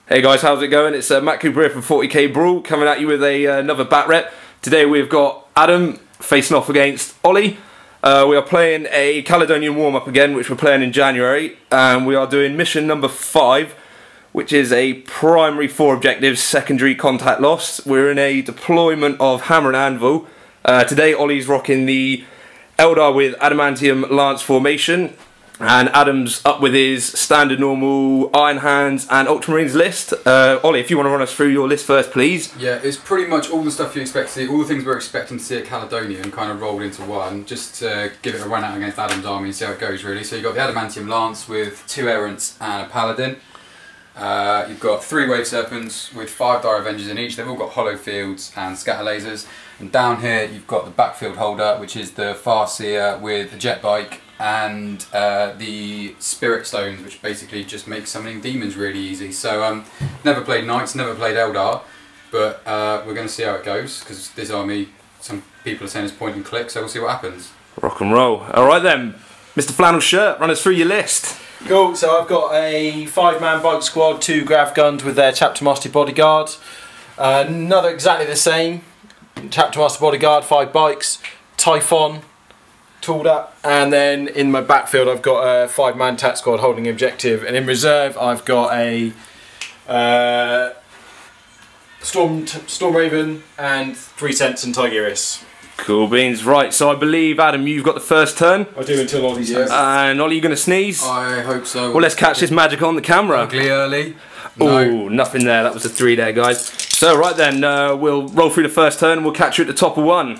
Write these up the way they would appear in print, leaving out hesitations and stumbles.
Hey guys, how's it going? It's Matt Cooper here from 40K BRAWL, coming at you with another bat rep. Today we've got Adam facing off against Olly. We are playing a Caledonian warm-up again, which we're playing in January, and we are doing mission number 5, which is a primary 4 objectives, secondary contact loss. We're in a deployment of Hammer and Anvil. Today Olly's rocking the Eldar with Adamantine Lance formation, and Adam's up with his standard normal Iron Hands and Ultramarines list. Olly, if you want to run us through your list first, please. Yeah, it's pretty much all the stuff you expect to see, all the things we're expecting to see at Caledonian kind of rolled into one, just to give it a run out against Adam's army and see how it goes really. So you've got the Adamantine Lance with 2 Errants and a Paladin. You've got 3 Wave Serpents with 5 Dire Avengers in each. They've all got hollow fields and scatter lasers. And down here you've got the backfield holder, which is the Farseer with a jet bike, and the Spirit Stones, which basically just make summoning demons really easy. So never played Knights, never played Eldar, but we're going to see how it goes, because this army, some people are saying is point and click, so we'll see what happens. Rock and roll. Alright then, Mr. Flannel Shirt, run us through your list. Cool, so I've got a 5-man bike squad, 2 grav guns with their Chapter Master bodyguard. Another exactly the same, Chapter Master bodyguard, 5 bikes, Typhon, tooled up, and then in my backfield I've got a 5-man tac squad holding objective, and in reserve I've got a Storm Raven and 3 Cents and Tigris. Cool beans. Right, so I believe, Adam, you've got the first turn. I do until Olly's turn. And Olly, you going to sneeze? I hope so. Well, let's catch this magic on the camera. Ugly early. Oh, nothing there. That was a 3 there, guys. So, right then, we'll roll through the first turn and we'll catch you at the top of 1.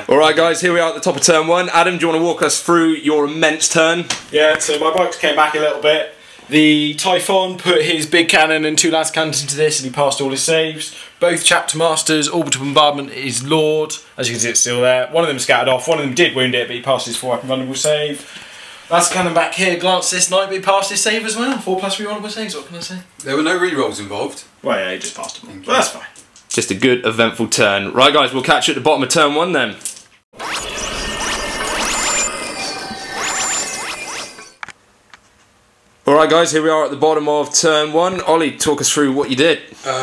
Alright guys, here we are at the top of turn 1. Adam, do you want to walk us through your immense turn? Yeah, so my bikes came back a little bit. The Typhon put his big cannon and 2 lance cannons into this, and he passed all his saves. Both Chapter Masters, Orbital Bombardment is Lord. As you can see, it's still there. One of them scattered off, one of them did wound it, but he passed his 4 weapon vulnerable save. Lance cannon back here glanced this night, but he passed his save as well. 4+3 vulnerable saves, what can I say? There were no rerolls involved. Well, yeah, he just passed them. But that's fine. Just a good, eventful turn. Right guys, we'll catch you at the bottom of turn 1 then. Alright guys, here we are at the bottom of turn 1. Olly, talk us through what you did.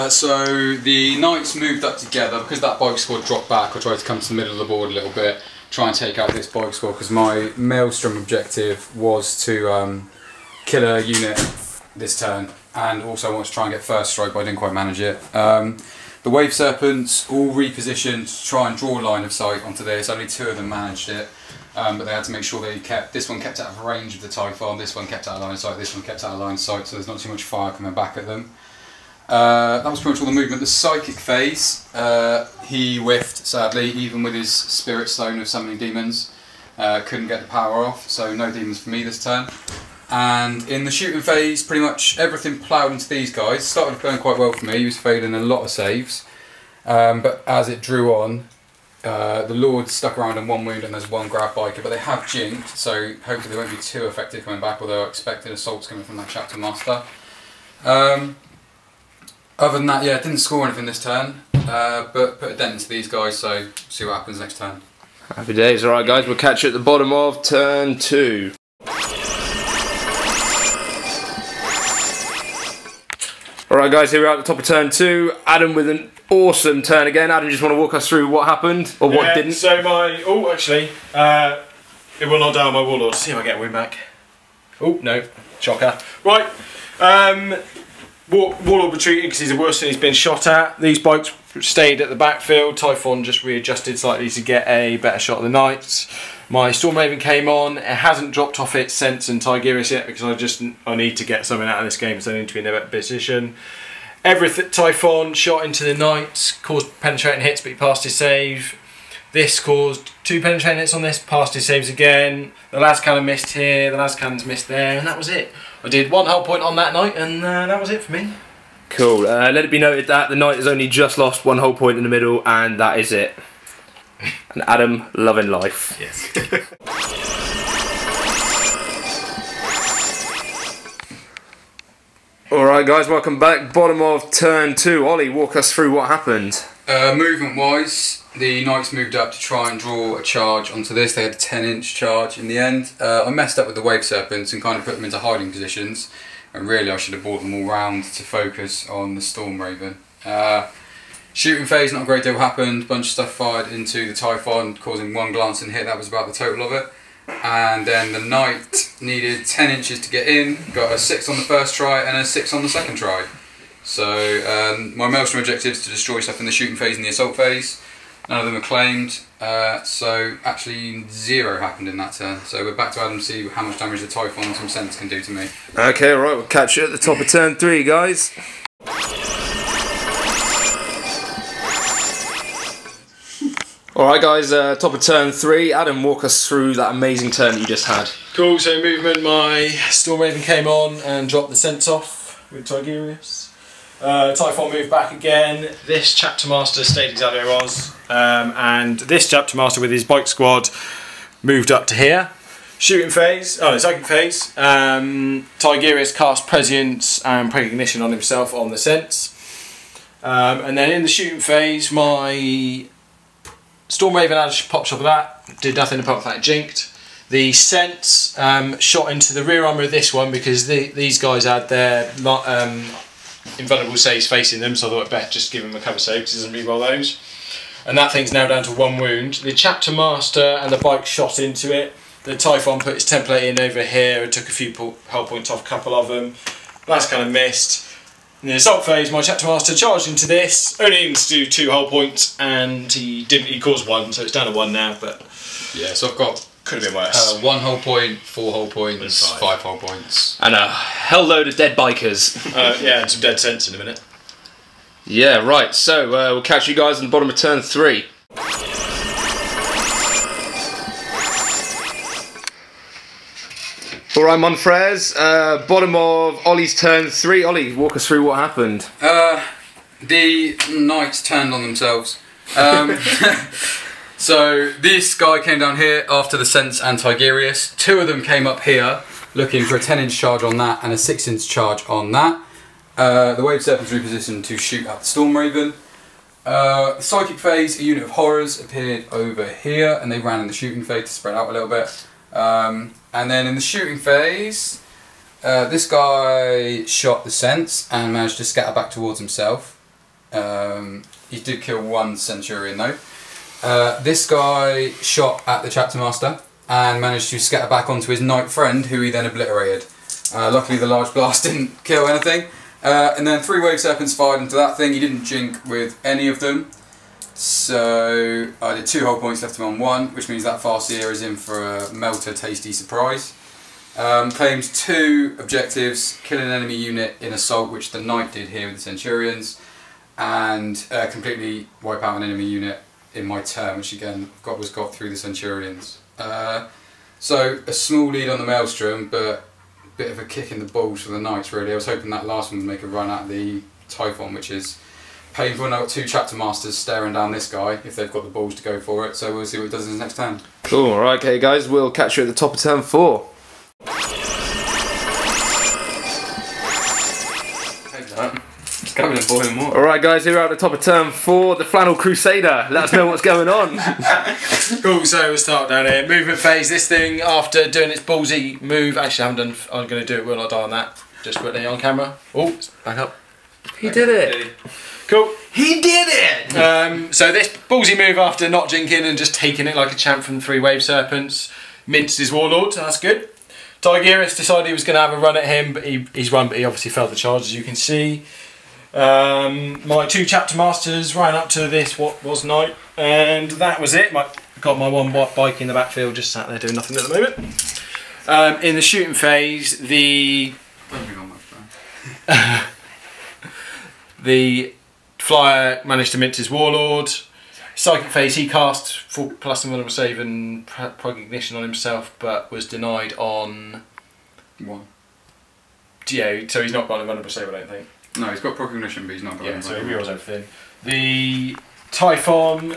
So the Knights moved up together. Because that bike squad dropped back, I tried to come to the middle of the board a little bit, try and take out this bike squad, because my Maelstrom objective was to kill a unit this turn, and also I wanted to try and get first strike, but I didn't quite manage it. The Wave Serpents all repositioned to try and draw line of sight onto this. Only 2 of them managed it. But they had to make sure they kept, this one kept out of range of the Typhon, this one kept out of line of sight, this one kept out of line of sight, so there's not too much fire coming back at them. That was pretty much all the movement. The Psychic phase, he whiffed sadly, even with his Spirit Stone of summoning demons. Couldn't get the power off, so no demons for me this turn. And in the shooting phase, pretty much everything ploughed into these guys. Started going quite well for me, he was failing a lot of saves. But as it drew on, the Lord stuck around on 1 wound and there's 1 grab biker, but they have jinked, so hopefully they won't be too effective coming back, although I expected assaults coming from that Chapter Master. Other than that, yeah, didn't score anything this turn, but put a dent into these guys, so see what happens next turn. Happy days. Alright guys, we'll catch you at the bottom of turn 2. Alright guys, here we are at the top of turn 2. Adam with an awesome turn again. Adam, just want to walk us through what happened, or what didn't? So my, oh actually, it will not down my Warlord. See if I get a win back. Oh no, shocker. Right, Warlord retreated because he's the worst thing he's been shot at. These bikes stayed at the backfield. Typhon just readjusted slightly to get a better shot of the Knights. My Storm Raven came on. It hasn't dropped off its Sense and Tigris yet, because I need to get something out of this game, so I need to be in a better position. Everything, Typhon shot into the Knights, caused penetrating hits, but he passed his save. This caused 2 penetrating hits on this, passed his saves again. The last cannon missed here, the last cannon's missed there, and that was it. I did 1 hull point on that night, and that was it for me. Cool. Let it be noted that the Knight has only just lost 1 hull point in the middle, and that is it. And Adam, loving life. Yes. Alright guys, welcome back. Bottom of turn 2. Ollie, walk us through what happened. Movement wise, the Knights moved up to try and draw a charge onto this. They had a 10-inch charge in the end. I messed up with the Wave Serpents and kind of put them into hiding positions, and really I should have brought them all round to focus on the Storm Raven. Shooting phase, not a great deal happened. Bunch of stuff fired into the Typhon, causing one glancing hit. That was about the total of it. And then the Knight needed 10 inches to get in, got a 6 on the first try and a 6 on the second try. So my Maelstrom objectives to destroy stuff in the shooting phase and the assault phase. None of them are claimed, so actually 0 happened in that turn. So we're back to Adam to see how much damage the Typhon and some sense can do to me. Okay, alright, we'll catch you at the top of turn 3, guys. Alright guys, top of turn 3. Adam, walk us through that amazing turn that you just had. Cool, so movement, my Storm Raven came on and dropped the sense off with Tigurius. Typhon moved back again. This Chapter Master stayed exactly where it was. And this Chapter Master with his bike squad moved up to here. Shooting phase, psychic phase. Tigurius cast Prescience and Precognition on himself on the sense. And then in the shooting phase, my Storm Raven had a pop shot of that, did nothing apart from that, jinked. The sense shot into the rear armour of this one because these guys had their invulnerable saves facing them, so I thought I'd better just give him a cover save because he doesn't reroll those. And that thing's now down to 1 wound. The Chapter Master and the bike shot into it. The Typhon put his template in over here and took a few hull points off a couple of them. That's kind of missed. In the assault phase, my Chapter Master charged into this, only needs to do 2 hull points, and he caused 1, so it's down to 1 now, but yeah, so I've got could have been worse. 1 hull point, 4 hull points, 5 hull points. And a hell load of dead bikers. Yeah, and some dead sense in a minute. Yeah, right, so we'll catch you guys on the bottom of turn 3. Alright, Monfrez, bottom of Ollie's turn 3. Ollie, walk us through what happened. The Knights turned on themselves. So this guy came down here after the Sense and Tigurius. 2 of them came up here looking for a 10-inch charge on that and a 6-inch charge on that. The Wave Serpents repositioned to shoot at the Storm Raven. The Psychic phase, a unit of horrors appeared over here and they ran in the shooting phase to spread out a little bit. And then in the shooting phase, this guy shot the Sense and managed to scatter back towards himself. He did kill 1 Centurion though. This guy shot at the Chapter Master and managed to scatter back onto his Knight friend, who he then obliterated. Luckily the large blast didn't kill anything. And then 3 Wave Serpents fired into that thing. He didn't jink with any of them. So I did 2 hull points, left him on 1, which means that Farseer is in for a melter tasty surprise. Claims 2 objectives, kill an enemy unit in assault, which the Knight did here with the Centurions, and completely wipe out an enemy unit in my turn, which again was got through the Centurions. So a small lead on the Maelstrom, but a bit of a kick in the balls for the Knights really. I was hoping that last one would make a run at the Typhon, which is painful. And I've got 2 Chapter Masters staring down this guy if they've got the balls to go for it, so we'll see what he does in his next turn. Cool, alright, okay guys, we'll catch you at the top of turn 4. It's coming and boiling more. Alright guys, here we are at the top of turn 4, the Flannel Crusader. Let us know what's going on. Cool, so we'll start down here. Movement phase, this thing, after doing its ballsy move, actually I haven't done, I'm going to do it, will not die on that. Just quickly on camera. Oh, back up. He did it. Cool. He did it! So this ballsy move after not jinking and just taking it like a champ from 3 Wave Serpents, minced his Warlord, so that's good. Tigurius decided he was going to have a run at him, but he obviously failed the charge, as you can see. My 2 Chapter Masters ran up to this what was Knight, and that was it. Got my 1 bike in the backfield, just sat there doing nothing at the moment. In the shooting phase, the Flyer managed to mince his Warlord. Psychic phase, he cast full plus invulnerable save and Precognition on himself, but was denied on 1. Yeah, so he's not got an invulnerable save, I don't think. No, he's got Precognition, but he's not got yeah, so he rerolls everything. The Typhon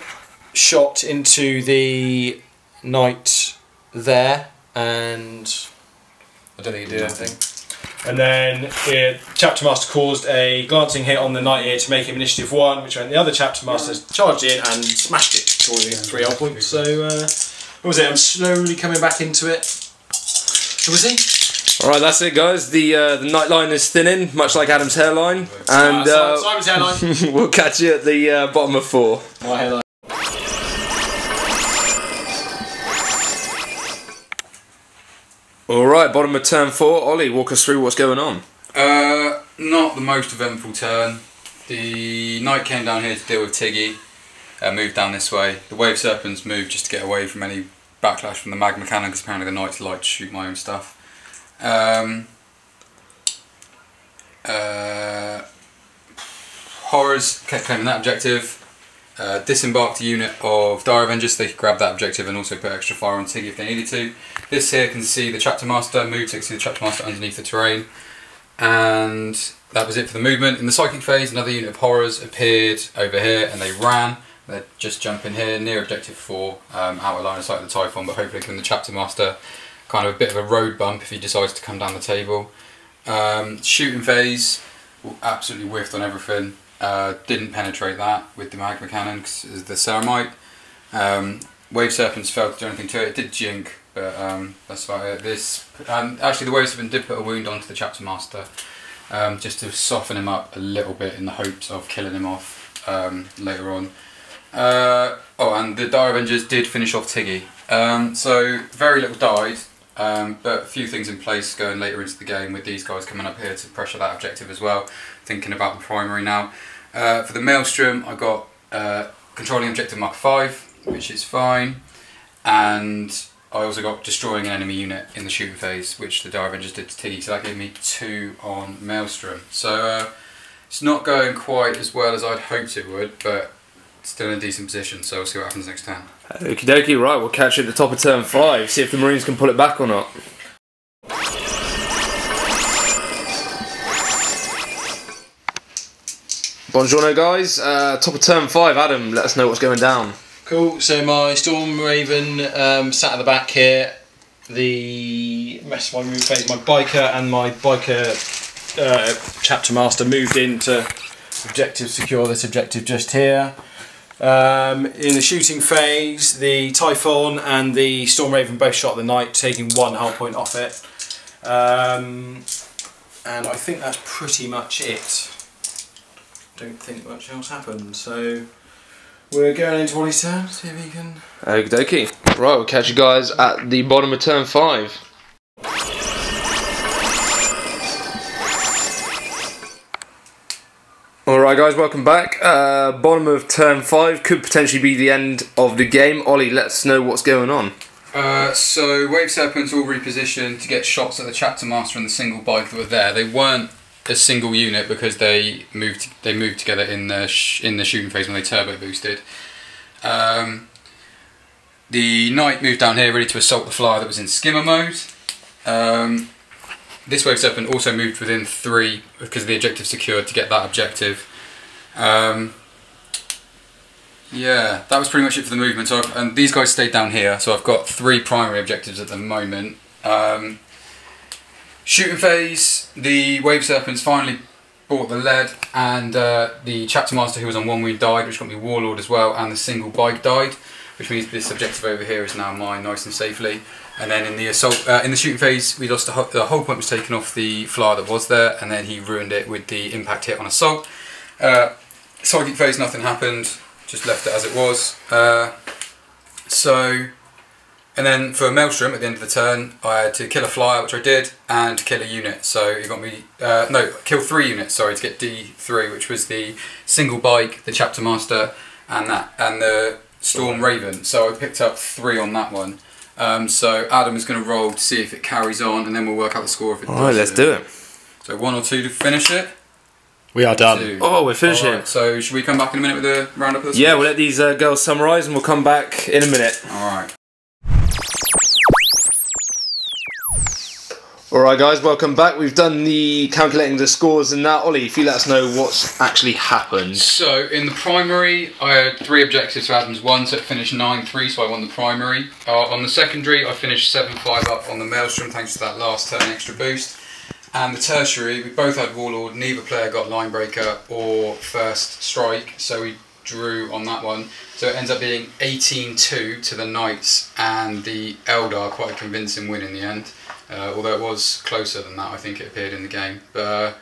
shot into the Knight there, and I don't think he did anything. And then the Chapter Master caused a glancing hit on the Knight here to make him initiative 1, which meant the other Chapter Masters charged in and smashed it, causing 3 hull points. So, what was it? I'm slowly coming back into it. So we'll see. Alright, that's it, guys. The night line is thinning, much like Adam's hairline. And Simon's hairline. we'll catch you at the bottom of 4. My hairline. Alright, bottom of turn 4. Ollie, walk us through what's going on. Not the most eventful turn. The Knight came down here to deal with Tiggy, moved down this way. The Wave Serpents moved just to get away from any backlash from the Magma Cannon, because apparently the Knights like to shoot my own stuff. Horrors kept claiming that objective. Disembarked a unit of Dire Avengers so they could grab that objective and also put extra fire on Tiggy if they needed to. This here can see the Chapter Master move to see the Chapter Master underneath the terrain. And that was it for the movement. In the Psychic phase, another unit of Horrors appeared over here and they ran. They're just jumping here near objective 4, out of line of sight of the Typhon, but hopefully giving the Chapter Master kind of a bit of a road bump if he decides to come down the table. Shooting phase, absolutely whiffed on everything. Didn't penetrate that with the Magma Cannon because it was the Ceramite. Wave Serpents failed to do anything to it. It did jink, but that's about it. Actually, the Wave Serpent did put a wound onto the Chapter Master just to soften him up a little bit in the hopes of killing him off later on. And the Dire Avengers did finish off Tiggy. So very little died, but a few things in place going later into the game with these guys coming up here to pressure that objective as well. Thinking about the primary now. For the Maelstrom, I got controlling objective mark 5, which is fine, and I also got destroying an enemy unit in the shooting phase, which the Dire Avengers did to Tiggy, so that gave me 2 on Maelstrom. So it's not going quite as well as I'd hoped it would, but still in a decent position, so we'll see what happens next turn. Okie dokie, right, we'll catch you at the top of turn 5, see if the Marines can pull it back or not. Buongiorno guys, top of turn 5, Adam, let us know what's going down. Cool, so my Storm Raven sat at the back here. The rest of my move phase, my Biker and my Biker Chapter Master moved into objective secure, this objective just here. In the shooting phase, the Typhon and the Storm Raven both shot the Knight, taking 1 hull point off it. And I think that's pretty much it. Don't think much else happened, so we're going into Olly's turn, see if he can... Okie dokie. Right, we'll catch you guys at the bottom of turn 5. Alright guys, welcome back. Bottom of turn 5 could potentially be the end of the game. Ollie, let us know what's going on. So Wave Serpents all repositioned to get shots at the Chapter Master and the single bike that were there. They weren't a single unit because they moved together in the shooting phase when they turbo boosted. The Knight moved down here ready to assault the flyer that was in skimmer mode. This Wave Serpent also moved within 3 because the objective secured to get that objective. Yeah, that was pretty much it for the movement. So and these guys stayed down here, so I've got 3 primary objectives at the moment. Shooting phase, the Wave Serpents finally bought the lead, and the Chapter Master who was on 1 wound died, which got me Warlord as well, and the single bike died, which means this objective over here is now mine nice and safely. And then in the assault, in the shooting phase, we lost the whole point was taken off the flyer that was there, and then he ruined it with the impact hit on assault. Psychic phase, nothing happened, just left it as it was. And then for Maelstrom at the end of the turn, I had to kill a flyer, which I did, and kill a unit. So it got me, kill 3 units, sorry, to get D3, which was the single bike, the Chapter Master, and the Storm Raven. So I picked up 3 on that one. So Adam is going to roll to see if it carries on, and then we'll work out the score if it does. Alright, let's do it. So 1 or 2 to finish it. We are done. 2. Oh, we're finishing. Right, so should we come back in a minute with a roundup of the Yeah, we'll let these girls summarise and we'll come back in a minute. Alright. Alright guys, welcome back. We've done the calculating the scores and that. Ollie, if you let us know what's actually happened. So in the primary, I had 3 objectives for Adam's 1, so it finished 9-3, so I won the primary. On the secondary, I finished 7-5 up on the Maelstrom, thanks to that last turn extra boost. And the tertiary, we both had Warlord, neither player got Line-breaker or First Strike, so we drew on that one. So it ends up being 18-2 to the Knights and the Eldar, quite a convincing win in the end. Although it was closer than that, I think it appeared in the game. But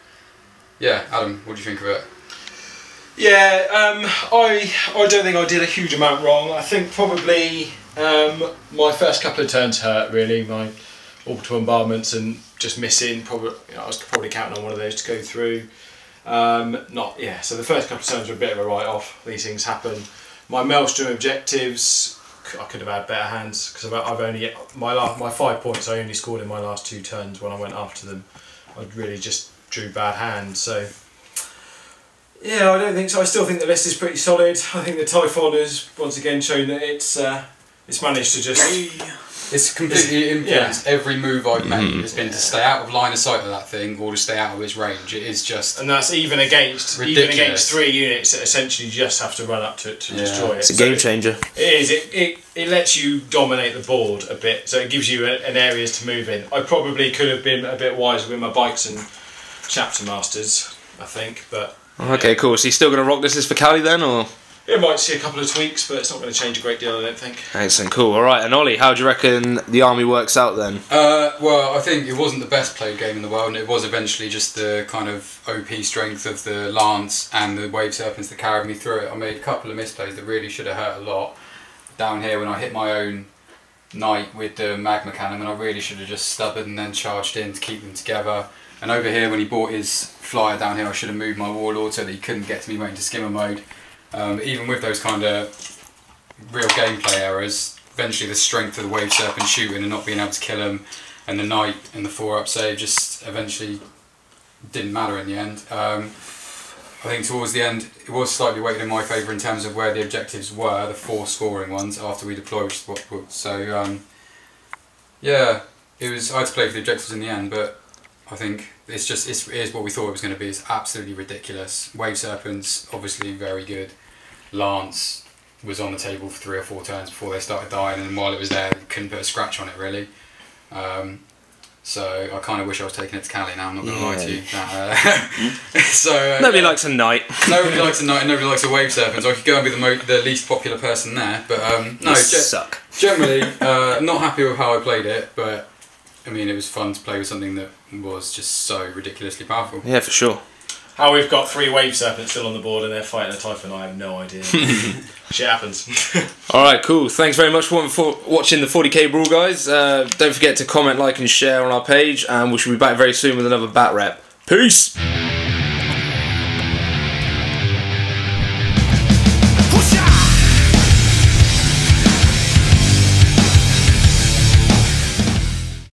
yeah, Adam, what do you think of it? Yeah, I don't think I did a huge amount wrong. I think probably my first couple of turns hurt really, my orbital bombardments and just missing. Probably, I was probably counting on one of those to go through. So the first couple of turns were a bit of a write-off. These things happen. My Maelstrom objectives, I could have had better hands because I've only my 5 points I only scored in my last 2 turns when I went after them. I really just drew bad hands. So yeah, I don't think so. I still think the list is pretty solid. I think the Typhon has once again shown that it's managed to just. It's completely influenced every move I've made. It's been to stay out of line of sight of that thing or to stay out of its range. It is just, and that's even against ridiculous. 3 units that essentially just have to run up to destroy it. It's a game changer. It is. It lets you dominate the board a bit, so it gives you an areas to move in. I probably could have been a bit wiser with my bikes and chapter masters, I think, but. Okay, cool. So you're still going to rock this for Cali then, or? It might see a couple of tweaks, but it's not going to change a great deal, I don't think. Excellent, cool. Alright, and Ollie, how do you reckon the army works out then? Well, I think it wasn't the best played game in the world, and it was eventually just the kind of OP strength of the Lance and the Wave Serpents that carried me through it. I made a couple of misplays that really should have hurt a lot. Down here, when I hit my own Knight with the Magma Cannon, and I really should have just stubborn and then charged in to keep them together. And over here, when he bought his flyer down here, I should have moved my Warlord so that he couldn't get to me went into skimmer mode. Even with those kind of real gameplay errors, eventually the strength of the Wave Serpent shooting and not being able to kill him, and the Knight and the 4-up save just eventually didn't matter in the end. I think towards the end it was slightly weighted in my favour in terms of where the objectives were, the 4 scoring ones after we deployed. So yeah, it was. I had to play for the objectives in the end, but I think it is what we thought it was going to be. It's absolutely ridiculous. Wave Serpents, obviously very good. Lance was on the table for 3 or 4 turns before they started dying, and while it was there, you couldn't put a scratch on it really. So I kind of wish I was taking it to Cali now, I'm not going to lie to you. So, nobody likes a Knight. Nobody likes a Knight and nobody likes a Wave Serpent, so I could go and be the least popular person there. But no, suck. Generally, not happy with how I played it, but I mean, it was fun to play with something that was just so ridiculously powerful. Yeah, for sure. How we've got 3 Wave Serpents still on the board and they're fighting a Typhon, I have no idea. Shit happens. Alright, cool. Thanks very much for watching the 40k Brawl, guys. Don't forget to comment, like and share on our page, and we should be back very soon with another bat rep. Peace!